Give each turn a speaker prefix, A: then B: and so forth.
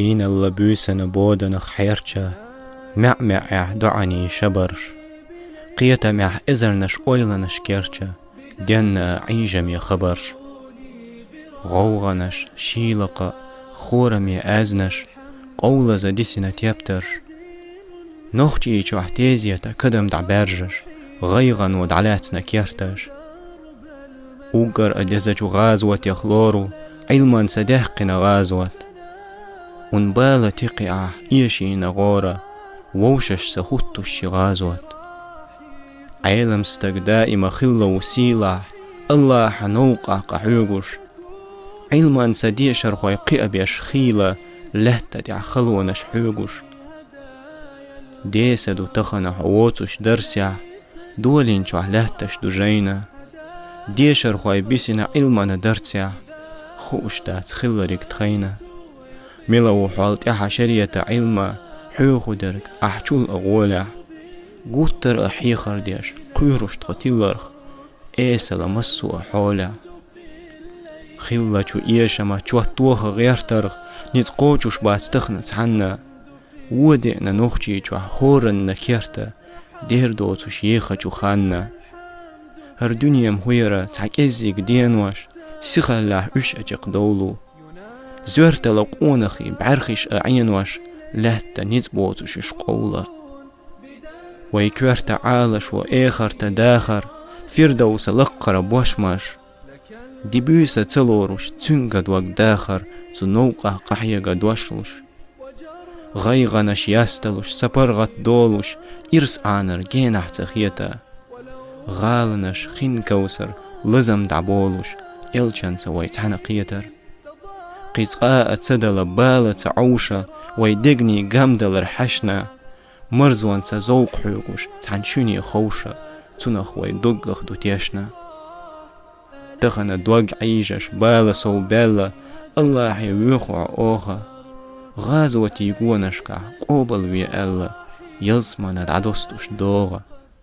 A: هين الله بوسن بودن خيرچا مع دعني شبرش قيتا مع إزرنش أويلنش كيرچا دين عيجم يخبرش غوغنش شيلق خورم يأزنش قولة زديسنا تيبترش نوخجي چو احتيزيتا كدم دعبرجش غيغن ودعلاتنا كيرتش اوغر ادزجو غازوت يخلورو علمان سدهقنا غازوت ونبالة تقع إيشينا غورة ووشش سخوتش غازوت عالم دائما خلة وسيلة الله حنوقع قحوغش علمان سديشر خوي قيبيش خيلة لهتا دع خلونش حوغش ديسدو تخنا حووتش درسيا دولين چو لهتش دجينا ديشر خوي بيسنا علمان درسيا خوش دات خلريك تخينا ملو حالت احا شرية علما حوخو درك احچول اغولع قوتر احيخر ديش قيرش تغتلرخ ايسا لمسو احولع خلا چو ايشما چوه توخ غيرترخ نتقوچوش باستخنا تحنا ودئنا نوخجي چو هورن نكيرتا دير دوتو شيخا چو خانا هر دنيام هويرا تعكيزيك دينوش سيخلا اش اجق دولو زورتا لقونخي بعرخش اعينوش لهتا نتبوتوش شقولا ويكورتا عالش واخرتا داخر فردوس لقر بوشماش ديبوسا تلوروش تنقد وق داخر تنوقع قحيقا دوشلوش غيغنش يستلوش سپرغت دولوش إرس آنر جينح تخيتا غالنش خين كوسر لزم دعبولوش إلچان سوي تحنقيتر قيتقاء تدل بالة عوشة ويدقني قامدل رحشنا مرزوان سزوق حوقوش تحنشوني خوشة تنخ ويدقخ دوتيشنا تخنا دوق عيجش بالة سو بالة الله يوخو اوخا غازوتي يقونشكا قوبل ويا ألا يلسمانا دعدوستوش دوغا